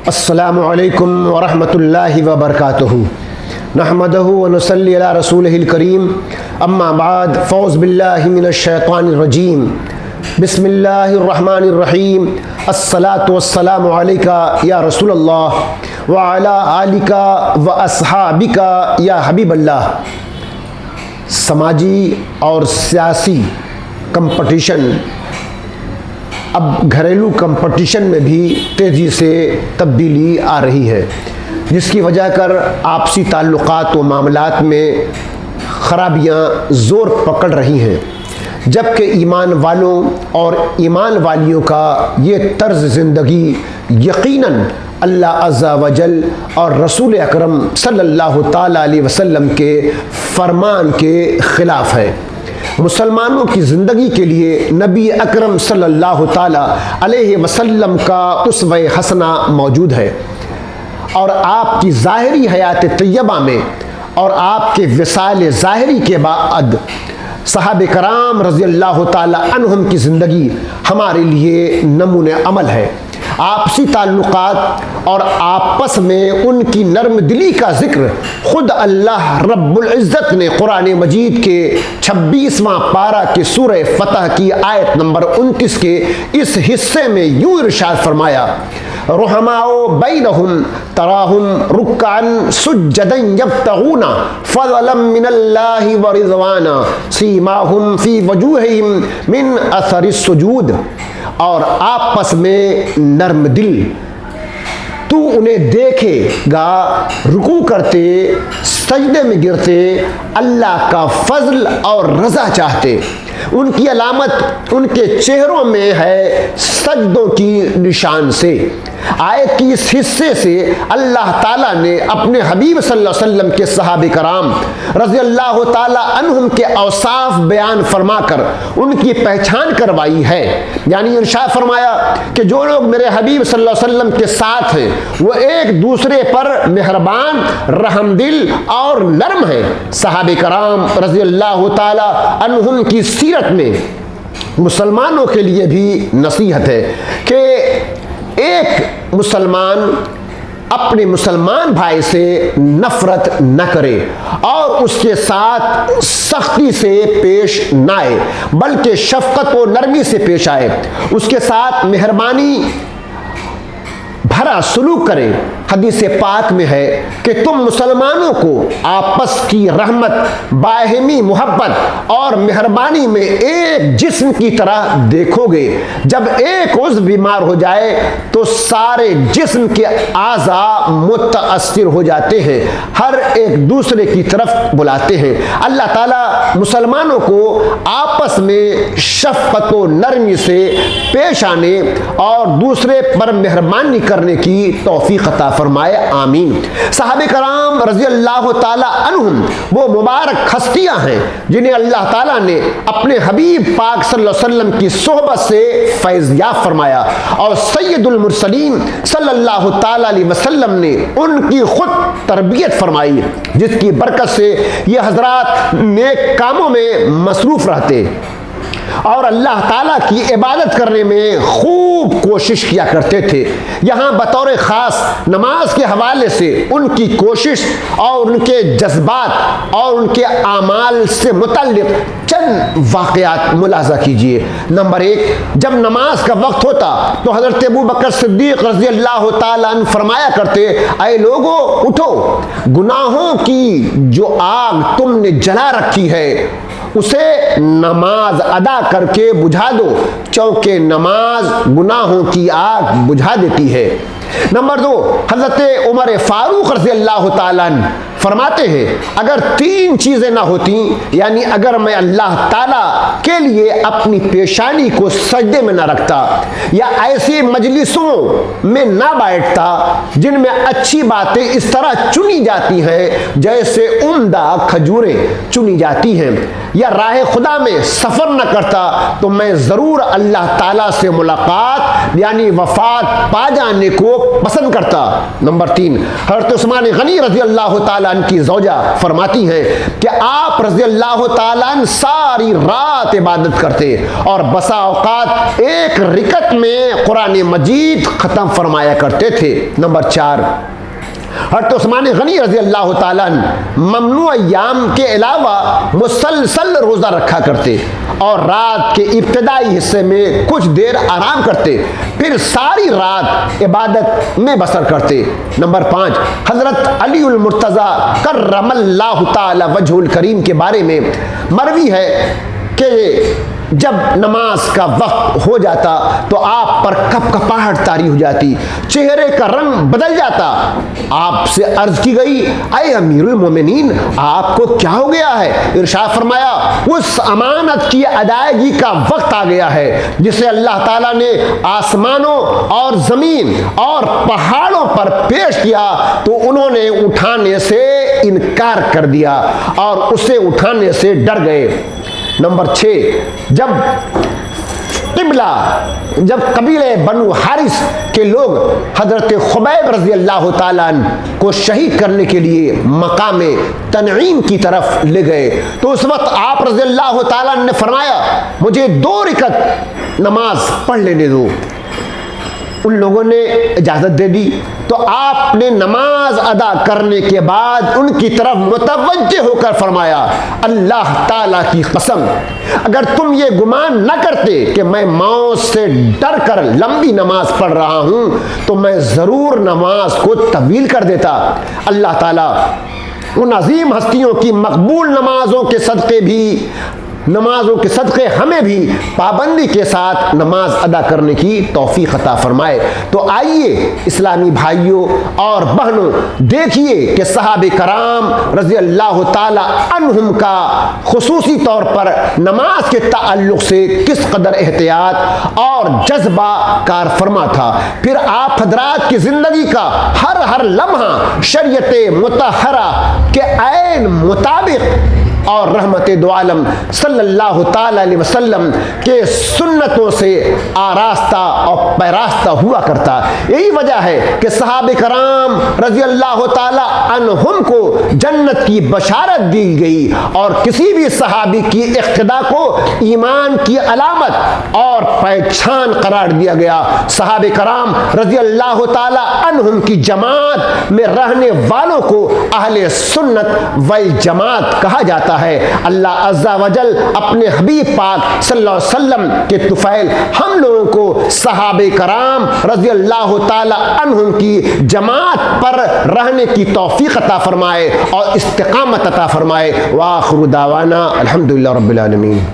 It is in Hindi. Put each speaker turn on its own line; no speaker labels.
अस्सलामु अलैकुम वरहमतुल्लाहि वबरकातुहू नहमदहू व नुसल्ली अला रसूलिहिल करीम अम्मा बाद फ़ौज़ बिल्लाहि मिनश शैतानिर रजीम बिस्मिल्लाहिर रहमानिर रहीम अस्सलातु वस्सलामु अलैका या रसूलल्लाह व अला आलिका व अस्हाबिका या हबीबल्लाह। समाजी और सियासी कंपटीशन अब घरेलू कंपटीशन में भी तेज़ी से तब्दीली आ रही है, जिसकी वजह कर आपसी ताल्लुकात व मामलात में ख़राबियाँ ज़ोर पकड़ रही हैं, जबकि ईमान वालों और ईमान वालियों का ये तर्ज़ ज़िंदगी यकीनन अल्लाह अज़्ज़ा वजल और रसूल अकरम सल्लल्लाहु ताला अलैहि वसल्लम के फ़रमान के ख़िलाफ़ है। मुसलमानों की ज़िंदगी के लिए नबी अकरम सल्लल्लाहु ताला अलैहि वसल्लम का उसवा हसना मौजूद है और आपकी ज़ाहिरी हयात तैयबा में और आपके विसाल ज़ाहिरी के बाद सहाबे कराम रज़ी अल्लाह ताला अन्हुम की ज़िंदगी हमारे लिए नमूने अमल है। आपसी ताल्लुकात और आपस में उनकी नर्म दिली का जिक्र खुद अल्लाह रब्बुल इज़्ज़त ने कुरान मजीद के 26वां पारा के सूरह फतह की आयत नंबर 29 के इस हिस्से में यूं इरशाद फरमाया, रुहमाओ बैनहुम तराहुम रुक्कान सुज्जदन यब्तगूना फज़लन मिनल्लाहि व रिज़वाना सीमाहुम फी वजूहिहिम मिन असरिस सुजूद। और आपस में नर्म दिल तू उन्हें देखेगा रुकू करते, सजदे में गिरते, अल्लाह का फजल और रज़ा चाहते। उनकी अलामत उनके चेहरों में है सजदों की निशान से। आयत की इस हिस्से से अल्लाह ताला ने अपने हबीब सल्लल्लाहु अलैहि वसल्लम के सहाबे कराम रज़ी अल्लाह ताला अन्हुम के औसाफ बयान फरमाकर उनकी पहचान करवाई है। यानी इरशाद फरमाया कि जो लोग मेरे हबीब सल्लल्लाहु अलैहि वसल्लम के साथ हैं वो एक दूसरे पर मेहरबान, रहमदिल और नर्म हैं। सहाबे कराम रज़ी अल्लाह ताला अन्हुम की सीरत में मुसलमानों के लिए भी नसीहत है कि एक मुसलमान अपने मुसलमान भाई से नफरत न करे और उसके साथ सख्ती से पेश न आए, बल्कि शफकत व नरमी से पेश आए, उसके साथ मेहरबानी भरा सलूक करें। हदीस पाक में है कि तुम मुसलमानों को आपस की रहमत, बाहिमी मोहब्बत और मेहरबानी में एक जिस्म की तरह देखोगे। जब एक उज़्व बीमार हो जाए तो सारे जिस्म के आज़ा मुतअस्सिर हो जाते हैं, हर एक दूसरे की तरफ बुलाते हैं। अल्लाह ताला मुसलमानों को आपस में शफ़क़त व नरमी से पेश आने और दूसरे पर मेहरबानी करने की तौफीक अता फरमाए, आमीन। सहाबे कराम रज़ी अल्लाह ताला अन्हुम वो मुबारक हस्तियां हैं जिन्हें अल्लाह ताला ने अपने हबीब पाक सल्लल्लाहु अलैहि वसल्लम की सोहबत से फैज़याब फरमाया और सैयदुल मुरसलीन सल्लल्लाहु ताला अलैहि वसल्लम ने उनकी खुद तरबियत फरमाई, जिसकी बरकत से ये हजरात नेक कामों में मसरूफ़ रहते और अल्लाह ताला की इबादत करने में खूब कोशिश किया करते थे। यहाँ बतौर ख़ास नमाज के हवाले से उनकी कोशिश और उनके जज्बात और उनके आमाल से मुतल्लिक़ चंद वाक़यात मुलाज़ा कीजिए। नंबर 1, जब नमाज का वक्त होता तो हज़रत अबू बकर सिद्दीक़ रज़ी अल्लाह ताला अन्हु फरमाया करते, ऐ लोगों उठो, गुनाहों की जो आग तुमने जला रखी है उसे नमाज अदा करके बुझा दो, क्योंकि नमाज गुनाहों की आग बुझा देती है। नंबर 2, हज़रत उमर फारूक रज़ी अल्लाह ताला अन्हु फरमाते हैं, अगर 3 चीज़ें ना होती, यानी अगर मैं अल्लाह ताला के लिए अपनी पेशानी को सजदे में ना रखता या ऐसी मजलिसों में ना बैठता जिनमें अच्छी बातें इस तरह चुनी जाती हैं जैसे उम्दा खजूरें चुनी जाती हैं, या राह खुदा में सफ़र न करता तो मैं ज़रूर अल्लाह ताला से मुलाकात यानी वफ़ात पा जाने को पसंद करता। नंबर 3, हज़रत उस्मान गनी रज़ी अल्लाह ताला की ज़ौजा फरमाती हैं कि आप रज़ी अल्लाह ताला अन्हा सारी रात इबादत करते और बसा औकात एक रिकत में कुरान मजीद ख़त्म फरमाया करते थे। नंबर 4, हज़रत उस्मान गनी रज़ी अल्लाह ताला अन्हु ममनू अय्याम के अलावा मुसलसल रोज़ा रखा करते और रात के इब्तिदाई हिस्से में कुछ देर आराम करते, फिर सारी रात इबादत में बसर करते। नंबर 5, हज़रत अलीउल मुर्तज़ा कर्रमल्लाहु ताला वजहुल करीम के बारे में मरवी है कि जब नमाज का वक्त हो जाता तो आप पर कपकपाहट तारी हो जाती, चेहरे का रंग बदल जाता। आपसे अर्ज की गई, अय अमीरुल मोमिनीन, आपको क्या हो गया है? इरशाद फरमाया, उस अमानत की अदायगी का वक्त आ गया है जिसे अल्लाह ताला ने आसमानों और जमीन और पहाड़ों पर पेश किया तो उन्होंने उठाने से इनकार कर दिया और उसे उठाने से डर गए। नंबर 6, जब कबीले बनु हारिस के लोग हजरत खुबैब रज़ी अल्लाह ताला अन्हु को शहीद करने के लिए मकाम तनईम की तरफ ले गए तो उस वक्त आप रज़ी अल्लाह ताला अन्हु ने फरमाया, मुझे 2 रिकत नमाज पढ़ लेने दो। उन लोगों ने इजाज़त दे दी तो आपने नमाज अदा करने के बाद उनकी तरफ मुतवज्जे होकर फरमाया, अल्लाह ताला की कसम, अगर तुम ये गुमान न करते कि मैं मौत से डर कर लंबी नमाज पढ़ रहा हूँ तो मैं ज़रूर नमाज को तवील कर देता। अल्लाह ताला उन अजीम हस्तियों की मकबूल नमाजों के सदक़े हमें भी पाबंदी के साथ नमाज अदा करने की तौफीक अता फरमाए। तो आइए इस्लामी भाइयों और बहनों, देखिए कि सहाबे कराम रज़ी अल्लाह ताला अन्हुम का खुसूसी तौर पर नमाज के ताल्लुक़ से किस कदर एहतियात और जज्बा कार फरमा था। फिर आप हजरात की ज़िंदगी का हर लम्हा शरीयत मुतहरा के ऐन मुताबिक और रहमत दो आलम सल्लल्लाहु ताला अलैहि वसल्लम के सुन्नतों से आरास्ता और पैरास्ता हुआ करता। यही वजह है कि सहाबे कराम रज़ी अल्लाह ताला अन्हुम को जन्नत की बशारत दी गई और किसी भी सहाबी की इख्तिदा को ईमान की अलामत और पहचान करार दिया गया। सहाबे कराम रज़ी अल्लाह ताला अन्हुम की जमात में रहने वालों को अहले सुन्नत वल जमात कहा जाता है। अल्लाह अज़्ज़ा वजल अपने हबीब पाक सल्लल्लाहु अलैहि वसल्लम के तुफ़ैल हम लोगों को सहाबे कराम रज़ी अल्लाह ताला अन्हुम की जमात पर रहने की तौफीक अता फरमाए और इस्तिक़ामत अता फरमाए। व आखिरु दावाना अल्हम्दुलिल्लाहि रब्बिल आलमीन।